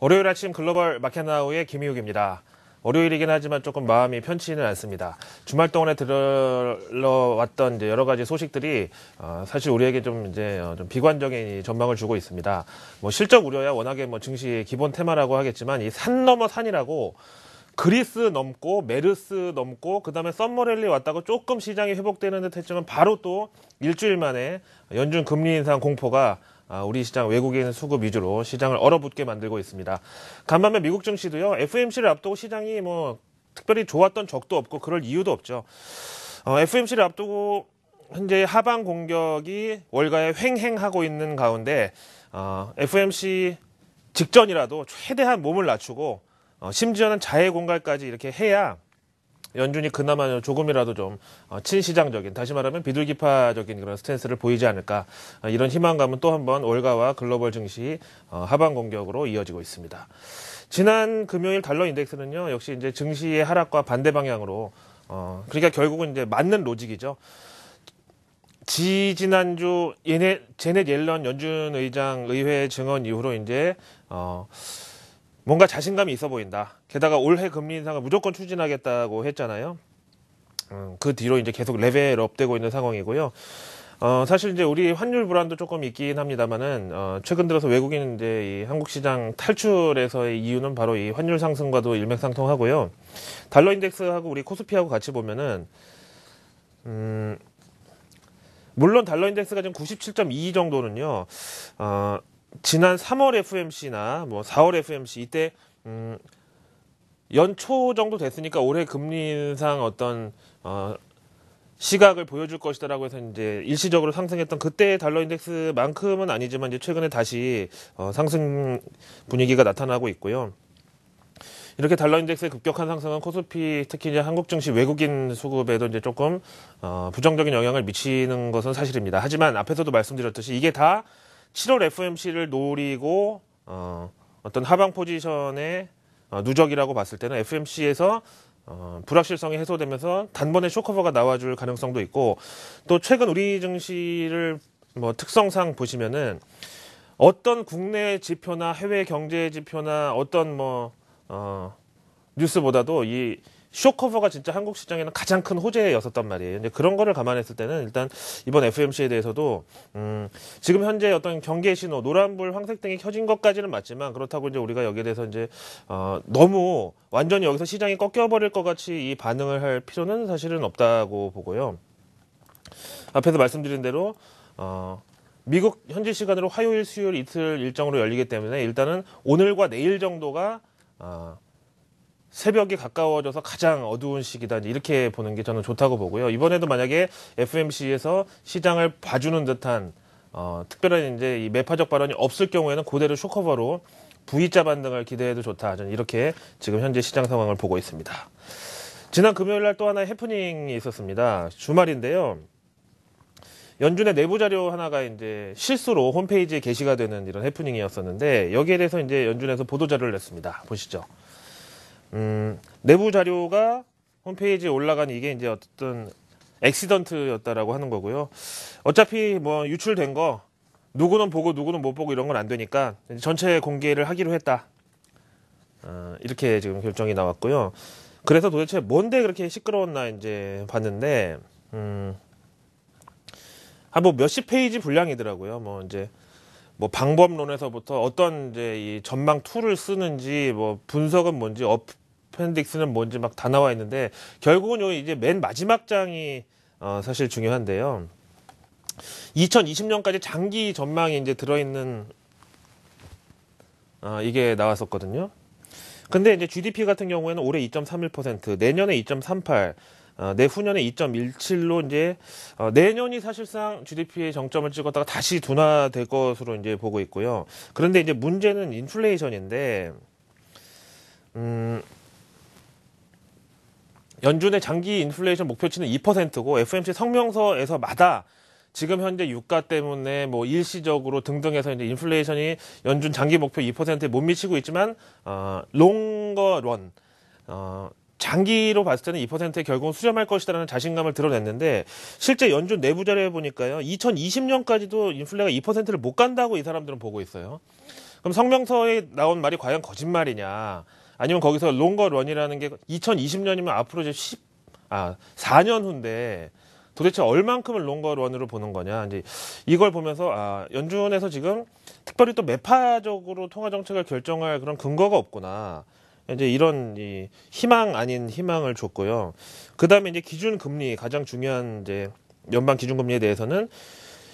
월요일 아침 글로벌 마켓나우의 김희욱입니다. 월요일이긴 하지만 조금 마음이 편치는 않습니다. 주말 동안에 들러왔던 여러 가지 소식들이 사실 우리에게 좀 비관적인 전망을 주고 있습니다. 실적 우려야 워낙에 증시의 기본 테마라고 하겠지만 이 산 넘어 산이라고 그리스 넘고 메르스 넘고 그다음에 썸머랠리 왔다고 조금 시장이 회복되는 듯 했지만 바로 또 일주일 만에 연준 금리 인상 공포가 우리 시장 외국인 수급 위주로 시장을 얼어붙게 만들고 있습니다. 간반면 미국 증시도요. FOMC를 앞두고 시장이 특별히 좋았던 적도 없고 그럴 이유도 없죠. FOMC를 앞두고 현재 하방 공격이 월가에 횡행하고 있는 가운데 FOMC 직전이라도 최대한 몸을 낮추고 심지어는 자해 공갈까지 이렇게 해야 연준이 그나마 조금이라도 좀 친시장적인, 다시 말하면 비둘기파적인 그런 스탠스를 보이지 않을까, 이런 희망감은 또 한 번 월가와 글로벌 증시 하방 공격으로 이어지고 있습니다. 지난 금요일 달러 인덱스는요, 역시 증시의 하락과 반대 방향으로, 그러니까 결국은 맞는 로직이죠. 지난주 제넷 옐런 연준 의장 의회 증언 이후로 뭔가 자신감이 있어 보인다. 게다가 올해 금리 인상을 무조건 추진하겠다고 했잖아요. 그 뒤로 계속 레벨업되고 있는 상황이고요. 사실 우리 환율 불안도 조금 있긴 합니다만은 최근 들어서 외국인 이 한국 시장 탈출에서의 이유는 바로 이 환율 상승과도 일맥상통하고요. 달러 인덱스하고 우리 코스피하고 같이 보면은 물론 달러 인덱스가 지금 97.2 정도는요. 지난 3월 FOMC나 4월 FOMC 이때 연초 정도 됐으니까 올해 금리 인상 시각을 보여줄 것이다라고 해서 일시적으로 상승했던 그때의 달러 인덱스만큼은 아니지만 최근에 다시 상승 분위기가 나타나고 있고요. 이렇게 달러 인덱스의 급격한 상승은 코스피 특히 한국 증시 외국인 수급에도 조금 부정적인 영향을 미치는 것은 사실입니다. 하지만 앞에서도 말씀드렸듯이 이게 다 7월 FOMC를 노리고 어떤 하방 포지션의 누적이라고 봤을 때는 FOMC에서 불확실성이 해소되면서 단번에 쇼커버가 나와줄 가능성도 있고, 또 최근 우리 증시를 특성상 보시면은 어떤 국내 지표나 해외 경제 지표나 어떤 뉴스보다도 이 쇼커버가 진짜 한국 시장에는 가장 큰 호재였었단 말이에요. 근데 그런 거를 감안했을 때는 일단 이번 FOMC에 대해서도 지금 현재 어떤 경계 신호, 노란불, 황색등이 켜진 것까지는 맞지만 그렇다고 우리가 여기에 대해서 너무 완전히 여기서 시장이 꺾여버릴 것 같이 이 반응을 할 필요는 사실은 없다고 보고요. 앞에서 말씀드린 대로 미국 현지 시간으로 화요일, 수요일 이틀 일정으로 열리기 때문에 일단은 오늘과 내일 정도가 새벽이 가까워져서 가장 어두운 시기다, 이렇게 보는 게 저는 좋다고 보고요. 이번에도 만약에 FOMC에서 시장을 봐주는 듯한 특별한 이 매파적 발언이 없을 경우에는 그대로 쇼커버로 V자 반등을 기대해도 좋다. 저는 이렇게 지금 현재 시장 상황을 보고 있습니다. 지난 금요일 날 또 하나의 해프닝이 있었습니다. 주말인데요. 연준의 내부 자료 하나가 실수로 홈페이지에 게시가 되는 이런 해프닝이었었는데, 여기에 대해서 연준에서 보도 자료를 냈습니다. 보시죠. 내부 자료가 홈페이지에 올라간 이게 어떤 액시던트였다라고 하는 거고요. 어차피 유출된 거 누구는 보고 누구는 못 보고 이런 건 안 되니까 전체 공개를 하기로 했다. 이렇게 지금 결정이 나왔고요. 그래서 도대체 뭔데 그렇게 시끄러웠나 봤는데 한 몇십 페이지 분량이더라고요. 방법론에서부터 어떤 이 전망 툴을 쓰는지 분석은 뭔지 어펜딕스는 뭔지 다 나와 있는데, 결국은 맨 마지막 장이 사실 중요한데요. 2020년까지 장기 전망이 들어있는 이게 나왔었거든요. 근데 GDP 같은 경우에는 올해 2.31%, 내년에 2.38, 내후년에 2.17로 내년이 사실상 GDP의 정점을 찍었다가 다시 둔화될 것으로 보고 있고요. 그런데 문제는 인플레이션인데, 연준의 장기 인플레이션 목표치는 2%고 FOMC 성명서에서마다 지금 현재 유가 때문에 일시적으로 등등해서 인플레이션이 연준 장기 목표 2%에 못 미치고 있지만 롱거런 장기로 봤을 때는 2%에 결국은 수렴할 것이다라는 자신감을 드러냈는데, 실제 연준 내부 자료에 보니까요, 2020년까지도 인플레가 2%를 못 간다고 이 사람들은 보고 있어요. 그럼 성명서에 나온 말이 과연 거짓말이냐? 아니면 거기서 롱거 런이라는 게 2020년이면 앞으로 이제 4년 후인데 도대체 얼만큼을 롱거 런으로 보는 거냐? 이제 이걸 보면서 연준에서 지금 특별히 또 매파적으로 통화 정책을 결정할 그런 근거가 없구나. 이제 이런 이 희망 아닌 희망을 줬고요. 그다음에 이제 기준 금리 가장 중요한 이제 연방 기준 금리에 대해서는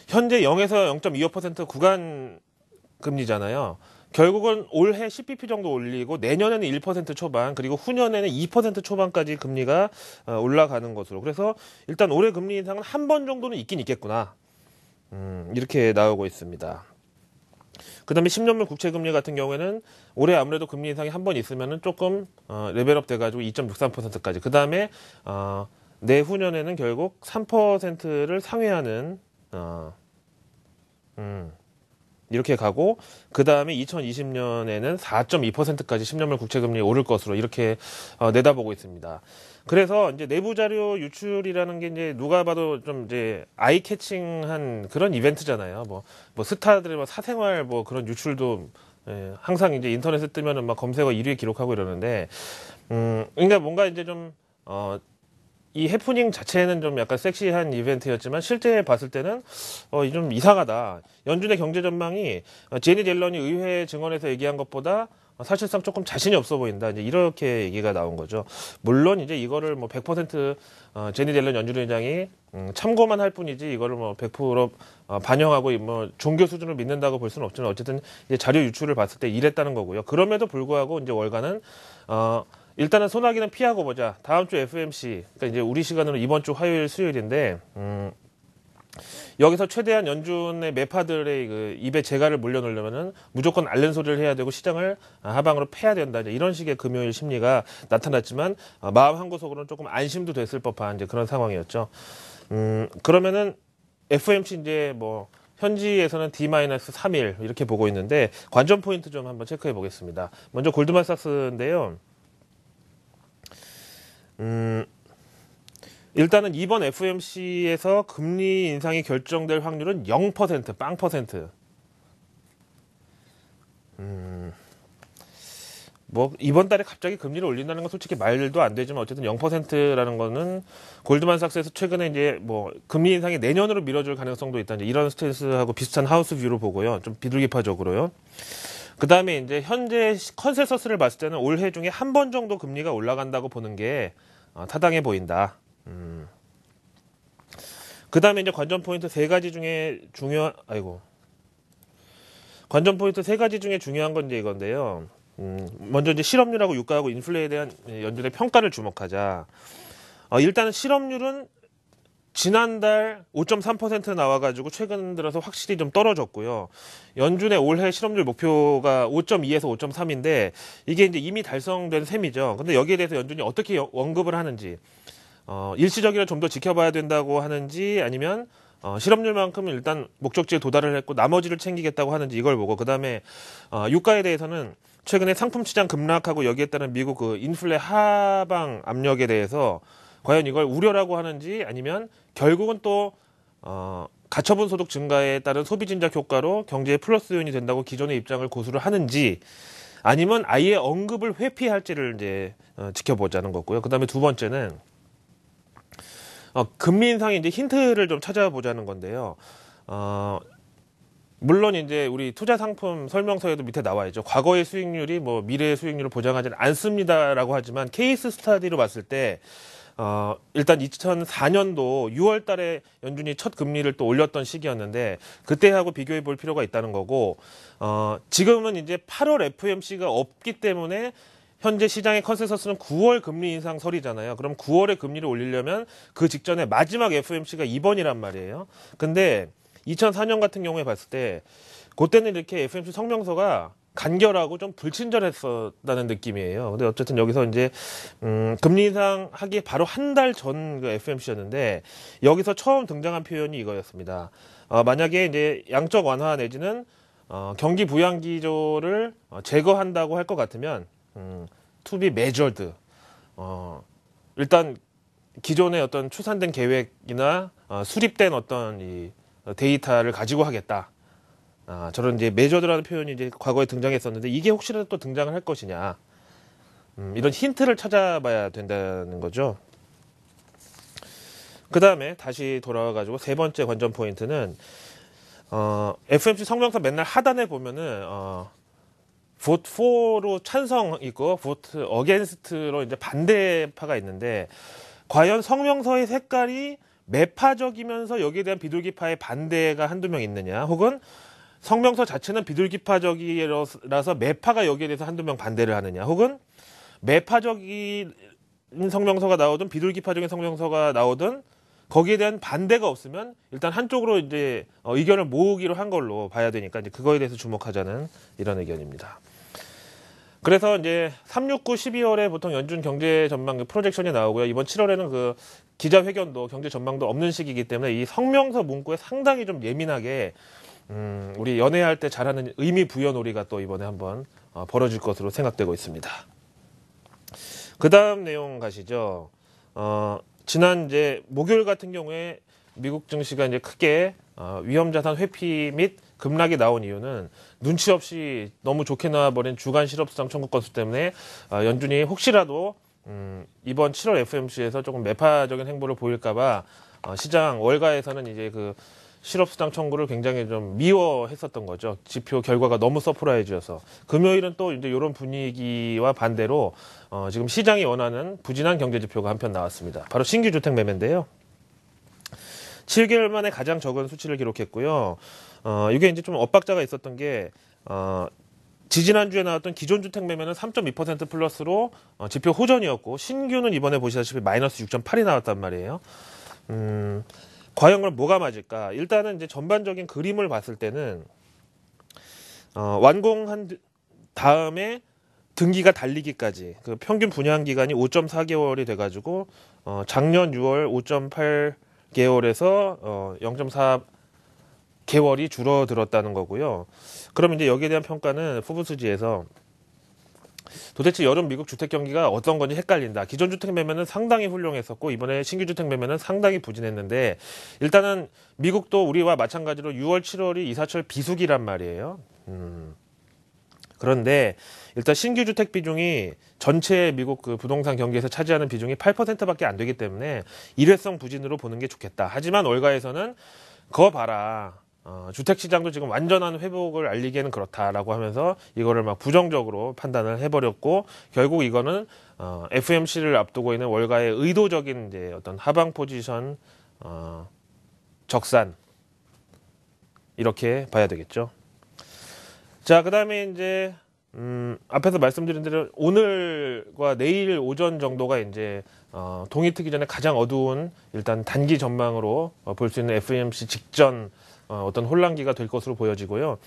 현재 0에서 0.25% 구간 금리잖아요. 결국은 올해 10bp 정도 올리고 내년에는 1% 초반 그리고 후년에는 2% 초반까지 금리가 올라가는 것으로. 그래서 일단 올해 금리 인상은 한 번 정도는 있긴 있겠구나. 이렇게 나오고 있습니다. 그다음에 10년물 국채 금리 같은 경우에는 올해 아무래도 금리 인상이 한 번 있으면은 조금 레벨업 돼가지고 2.63%까지. 그다음에 내후년에는 결국 3%를 상회하는 이렇게 가고 그 다음에 2020년에는 4.2%까지 10년물 국채금리 오를 것으로 이렇게 내다보고 있습니다. 그래서 이제 내부 자료 유출이라는 게 이제 누가 봐도 좀 이제 아이 캐칭한 그런 이벤트잖아요. 뭐 스타들의 뭐 사생활 뭐 그런 유출도 항상 이제 인터넷에 뜨면은 막 검색어 1위에 기록하고 이러는데, 그러니까 뭔가 이제 좀 이 해프닝 자체는 좀 약간 섹시한 이벤트였지만 실제 봤을 때는 좀 이상하다. 연준의 경제 전망이 제니 옐런이 의회 증언에서 얘기한 것보다 사실상 조금 자신이 없어 보인다. 이제 이렇게 얘기가 나온 거죠. 물론 이제 이거를 뭐 100% 제니 옐런 연준 의장이 참고만 할 뿐이지 이거를 뭐 100% 반영하고 뭐 종교 수준을 믿는다고 볼 수는 없지만 어쨌든 이제 자료 유출을 봤을 때 이랬다는 거고요. 그럼에도 불구하고 이제 월가는 일단은 소나기는 피하고 보자. 다음 주 FMC, 그러니까 이제 우리 시간으로 이번 주 화요일, 수요일인데, 여기서 최대한 연준의 매파들의 그 입에 재갈을 물려놓으려면은 무조건 앓는 소리를 해야 되고 시장을 하방으로 패야 된다. 이제 이런 식의 금요일 심리가 나타났지만, 마음 한구석으로는 조금 안심도 됐을 법한 이제 그런 상황이었죠. 그러면은 FMC 이제 뭐, 현지에서는 D-3일 이렇게 보고 있는데, 관전 포인트 좀 한번 체크해 보겠습니다. 먼저 골드만삭스인데요. 일단은 이번 FOMC에서 금리 인상이 결정될 확률은 0%, 빵 퍼센트. 뭐 이번 달에 갑자기 금리를 올린다는 건 솔직히 말도 안 되지만 어쨌든 0%라는 거는 골드만삭스에서 최근에 이제 뭐 금리 인상이 내년으로 미뤄질 가능성도 있다. 이제 이런 스탠스하고 비슷한 하우스 뷰로 보고요. 좀 비둘기파적으로요. 그 다음에 이제 현재 컨센서스를 봤을 때는 올해 중에 한 번 정도 금리가 올라간다고 보는 게 타당해 보인다. 그 다음에 이제 관전 포인트 세 가지 중에 중요한 건 이제 이건데요. 먼저 이제 실업률하고 유가하고 인플레에 대한 연준의 평가를 주목하자. 일단은 실업률은 지난달 5.3% 나와가지고 최근 들어서 확실히 좀 떨어졌고요. 연준의 올해 실업률 목표가 5.2에서 5.3인데 이게 이제 이미 달성된 셈이죠. 근데 여기에 대해서 연준이 어떻게 언급을 하는지, 일시적이라 좀 더 지켜봐야 된다고 하는지 아니면 실업률만큼은 일단 목적지에 도달을 했고 나머지를 챙기겠다고 하는지 이걸 보고 그 다음에 유가에 대해서는 최근에 상품 시장 급락하고 여기에 따른 미국 그 인플레 하방 압력에 대해서 과연 이걸 우려라고 하는지 아니면 결국은 또 가처분 소득 증가에 따른 소비 진작 효과로 경제에 플러스 요인이 된다고 기존의 입장을 고수를 하는지 아니면 아예 언급을 회피할지를 이제 지켜보자는 거고요. 그다음에 두 번째는 금리 인상의 이제 힌트를 좀 찾아보자는 건데요. 물론 이제 우리 투자 상품 설명서에도 밑에 나와 있죠. 과거의 수익률이 뭐 미래의 수익률을 보장하지는 않습니다라고 하지만 케이스 스터디로 봤을 때 일단 2004년도 6월 달에 연준이 첫 금리를 또 올렸던 시기였는데 그때하고 비교해 볼 필요가 있다는 거고 지금은 이제 8월 FOMC가 없기 때문에 현재 시장의 컨센서스는 9월 금리 인상 설이잖아요. 그럼 9월에 금리를 올리려면 그 직전에 마지막 FOMC가 이번이란 말이에요. 근데 2004년 같은 경우에 봤을 때 그때는 이렇게 FOMC 성명서가 간결하고 좀 불친절했었다는 느낌이에요. 근데 어쨌든 여기서 이제 금리 인상하기 바로 한 달 전 그 FOMC였는데 여기서 처음 등장한 표현이 이거였습니다. 만약에 이제 양적 완화 내지는 경기 부양 기조를 제거한다고 할 것 같으면 to be measured. 일단 기존의 어떤 추산된 계획이나 수립된 어떤 이 데이터를 가지고 하겠다. 저런 이제 메저드라는 표현이 이제 과거에 등장했었는데 이게 혹시라도 또 등장을 할 것이냐. 이런 힌트를 찾아봐야 된다는 거죠. 그 다음에 다시 돌아와가지고 세 번째 관전 포인트는, FMC 성명서 맨날 하단에 보면은, vote for로 찬성 있고, vote against로 이제 반대파가 있는데, 과연 성명서의 색깔이 매파적이면서 여기에 대한 비둘기파의 반대가 한두 명 있느냐, 혹은 성명서 자체는 비둘기파적이라서 매파가 여기에 대해서 한두 명 반대를 하느냐, 혹은 매파적인 성명서가 나오든 비둘기파적인 성명서가 나오든 거기에 대한 반대가 없으면 일단 한쪽으로 이제 의견을 모으기로 한 걸로 봐야 되니까 이제 그거에 대해서 주목하자는 이런 의견입니다. 그래서 이제 369 12월에 보통 연준 경제 전망 프로젝션이 나오고요. 이번 7월에는 그 기자회견도 경제 전망도 없는 시기이기 때문에 이 성명서 문구에 상당히 좀 예민하게 우리 연애할 때 잘하는 의미 부여 놀이가 또 이번에 한번 벌어질 것으로 생각되고 있습니다. 그 다음 내용 가시죠. 지난 이제 목요일 같은 경우에 미국 증시가 이제 크게 위험자산 회피 및 급락이 나온 이유는 눈치 없이 너무 좋게 나와버린 주간 실업수당 청구 건수 때문에 연준이 혹시라도 이번 7월 FOMC에서 조금 매파적인 행보를 보일까봐 시장 월가에서는 이제 그 실업수당 청구를 굉장히 좀 미워했었던 거죠. 지표 결과가 너무 서프라이즈여서. 금요일은 또 이제 이런 분위기와 반대로 지금 시장이 원하는 부진한 경제 지표가 한편 나왔습니다. 바로 신규 주택 매매인데요. 7개월 만에 가장 적은 수치를 기록했고요. 이게 이제 좀 엇박자가 있었던 게 지지난주에 나왔던 기존 주택 매매는 3.2% 플러스로 지표 호전이었고 신규는 이번에 보시다시피 마이너스 6.8이 나왔단 말이에요. 과연 그럼 뭐가 맞을까? 일단은 이제 전반적인 그림을 봤을 때는 완공한 다음에 등기가 달리기까지 그 평균 분양 기간이 5.4개월이 돼가지고 작년 6월 5.8개월에서 0.4개월이 줄어들었다는 거고요. 그럼 이제 여기에 대한 평가는 포브스지에서 도대체 여름 미국 주택 경기가 어떤 건지 헷갈린다. 기존 주택 매매는 상당히 훌륭했었고 이번에 신규 주택 매매는 상당히 부진했는데 일단은 미국도 우리와 마찬가지로 6월, 7월이 이사철 비수기란 말이에요. 그런데 일단 신규 주택 비중이 전체 미국 그 부동산 경기에서 차지하는 비중이 8%밖에 안 되기 때문에 일회성 부진으로 보는 게 좋겠다. 하지만 월가에서는 거 봐라. 주택시장도 지금 완전한 회복을 알리기에는 그렇다라고 하면서 이거를 막 부정적으로 판단을 해버렸고 결국 이거는 FMC를 앞두고 있는 월가의 의도적인 이제 어떤 하방 포지션 적산 이렇게 봐야 되겠죠. 자, 그다음에 이제 앞에서 말씀드린 대로 오늘과 내일 오전 정도가 이제 동이 트기 전에 가장 어두운 일단 단기 전망으로 볼 수 있는 FOMC 직전 어떤 혼란기가 될 것으로 보여지고요.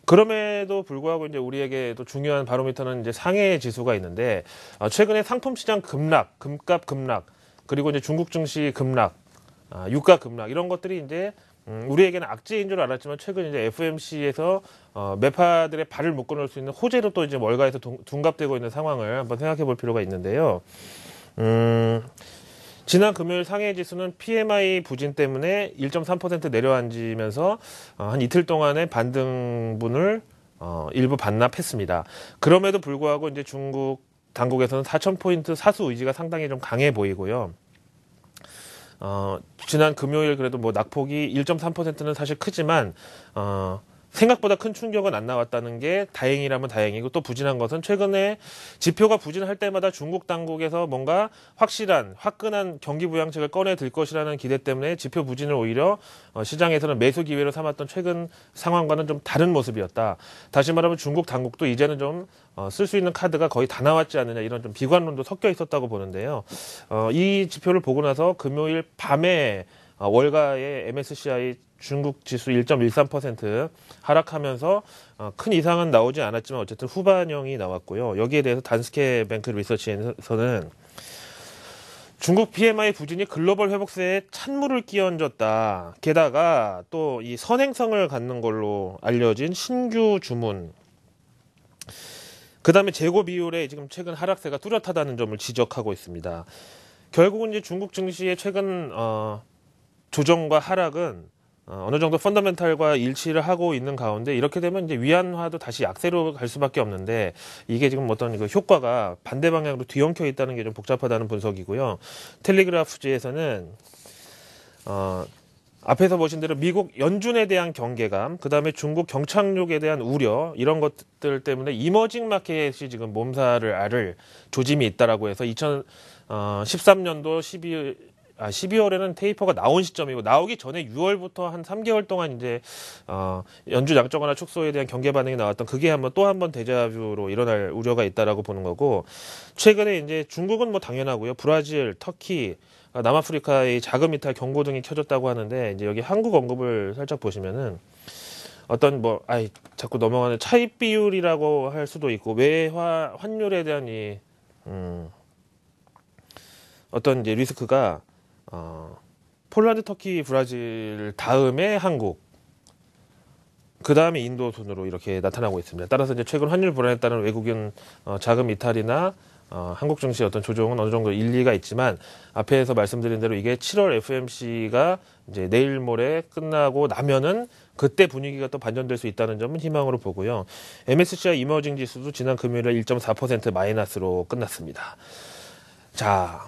그럼에도 불구하고 이제 우리에게 또 중요한 바로미터는 이제 상해 지수가 있는데 최근에 상품 시장 급락, 금값 급락, 그리고 이제 중국 증시 급락, 유가 급락 이런 것들이 이제 우리에게는 악재인 줄 알았지만 최근 이제 FOMC에서 매파들의 발을 묶어놓을 수 있는 호재로 또 이제 월가에서 둔갑되고 있는 상황을 한번 생각해 볼 필요가 있는데요. 지난 금요일 상해 지수는 PMI 부진 때문에 1.3% 내려앉으면서 한 이틀 동안의 반등분을 일부 반납했습니다. 그럼에도 불구하고 이제 중국 당국에서는 4,000포인트 사수 의지가 상당히 좀 강해 보이고요. 지난 금요일 그래도 뭐 낙폭이 1.3%는 사실 크지만 생각보다 큰 충격은 안 나왔다는 게 다행이라면 다행이고 또 부진한 것은 최근에 지표가 부진할 때마다 중국 당국에서 뭔가 확실한 화끈한 경기 부양책을 꺼내 들 것이라는 기대 때문에 지표 부진을 오히려 시장에서는 매수 기회로 삼았던 최근 상황과는 좀 다른 모습이었다. 다시 말하면 중국 당국도 이제는 좀 쓸 수 있는 카드가 거의 다 나왔지 않느냐 이런 좀 비관론도 섞여 있었다고 보는데요. 이 지표를 보고 나서 금요일 밤에 월가의 MSCI 중국 지수 1.13% 하락하면서 큰 이상은 나오지 않았지만 어쨌든 후반형이 나왔고요. 여기에 대해서 단스케 뱅크 리서치에서는 중국 PMI 부진이 글로벌 회복세에 찬물을 끼얹었다. 게다가 또 이 선행성을 갖는 걸로 알려진 신규 주문, 그 다음에 재고 비율에 지금 최근 하락세가 뚜렷하다는 점을 지적하고 있습니다. 결국은 이제 중국 증시의 최근 조정과 하락은 어느 정도 펀더멘탈과 일치를 하고 있는 가운데 이렇게 되면 이제 위안화도 다시 약세로 갈 수밖에 없는데 이게 지금 어떤 그 효과가 반대 방향으로 뒤엉켜 있다는 게 좀 복잡하다는 분석이고요. 텔레그라프지에서는 앞에서 보신 대로 미국 연준에 대한 경계감, 그 다음에 중국 경착륙에 대한 우려 이런 것들 때문에 이머징 마켓이 지금 몸살을 앓을 조짐이 있다라고 해서 2013년도 12월에는 테이퍼가 나온 시점이고 나오기 전에 6월부터 한 3개월 동안 이제 연준 양적완화 축소에 대한 경계 반응이 나왔던 그게 또 한 번 데자뷰로 일어날 우려가 있다라고 보는 거고 최근에 이제 중국은 뭐 당연하고요. 브라질, 터키, 남아프리카의 자금 이탈 경고 등이 켜졌다고 하는데 이제 여기 한국 언급을 살짝 보시면은 어떤 자꾸 넘어가는 차입 비율이라고 할 수도 있고 외화 환율에 대한 어떤 이제 리스크가 폴란드, 터키, 브라질 다음에 한국, 그 다음에 인도 순으로 이렇게 나타나고 있습니다. 따라서 이제 최근 환율 불안에 따른 외국인 자금 이탈이나 한국 증시의 어떤 조정은 어느 정도 일리가 있지만 앞에서 말씀드린 대로 이게 7월 FOMC가 이제 내일 모레 끝나고 나면은 그때 분위기가 또 반전될 수 있다는 점은 희망으로 보고요. MSCI 이머징 지수도 지난 금요일에 1.4% 마이너스로 끝났습니다. 자.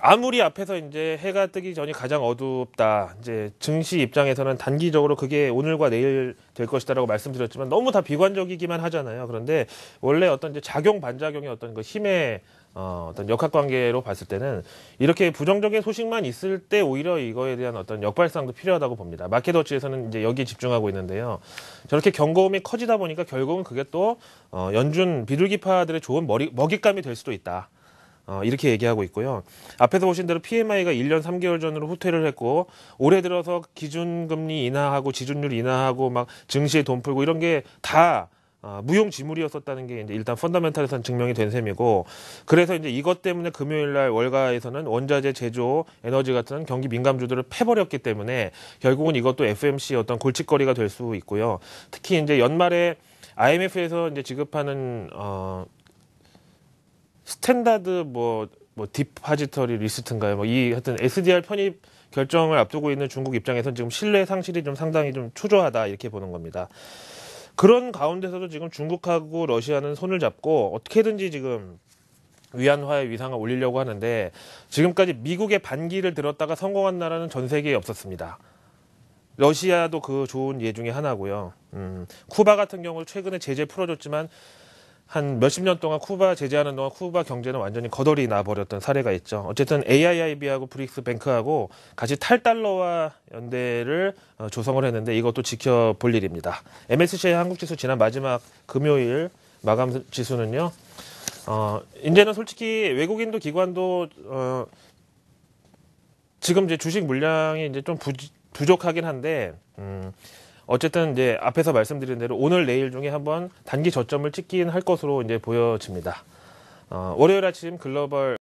아무리 앞에서 이제 해가 뜨기 전이 가장 어둡다. 이제 증시 입장에서는 단기적으로 그게 오늘과 내일 될 것이다라고 말씀드렸지만 너무 다 비관적이기만 하잖아요. 그런데 원래 어떤 이제 작용 반작용의 어떤 그 힘의 어떤 역학관계로 봤을 때는 이렇게 부정적인 소식만 있을 때 오히려 이거에 대한 어떤 역발상도 필요하다고 봅니다. 마켓워치에서는 이제 여기에 집중하고 있는데요. 저렇게 경고음이 커지다 보니까 결국은 그게 또 연준 비둘기파들의 좋은 먹잇감이 될 수도 있다. 이렇게 얘기하고 있고요. 앞에서 보신 대로 PMI가 1년 3개월 전으로 후퇴를 했고 올해 들어서 기준금리 인하하고 지준율 인하하고 막 증시에 돈 풀고 이런 게 다 무용지물이었었다는 게 이제 일단 펀더멘탈에서는 증명이 된 셈이고 그래서 이제 이것 때문에 금요일 날 월가에서는 원자재, 제조, 에너지 같은 경기 민감주들을 패버렸기 때문에 결국은 이것도 FMC의 어떤 골칫거리가 될 수 있고요. 특히 이제 연말에 IMF에서 이제 지급하는 스탠다드 디파지터리 리스트인가요? 하여튼 SDR 편입 결정을 앞두고 있는 중국 입장에서는 지금 신뢰 상실이 좀 상당히 좀 초조하다 이렇게 보는 겁니다. 그런 가운데서도 지금 중국하고 러시아는 손을 잡고 어떻게든지 지금 위안화의 위상을 올리려고 하는데 지금까지 미국의 반기를 들었다가 성공한 나라는 전 세계에 없었습니다. 러시아도 그 좋은 예 중에 하나고요. 쿠바 같은 경우 최근에 제재 풀어줬지만 한 몇십 년 동안 쿠바 제재하는 동안 쿠바 경제는 완전히 거덜이 나버렸던 사례가 있죠. 어쨌든 AIIB하고 브릭스 뱅크하고 같이 탈달러화 연대를 조성을 했는데 이것도 지켜볼 일입니다. MSCI 한국지수 지난 마지막 금요일 마감 지수는요. 이제는 솔직히 외국인도 기관도 지금 이제 주식 물량이 이제 좀 부족하긴 한데 어쨌든 이제 앞에서 말씀드린 대로 오늘 내일 중에 한번 단기 저점을 찍긴 할 것으로 이제 보여집니다. 월요일 아침 글로벌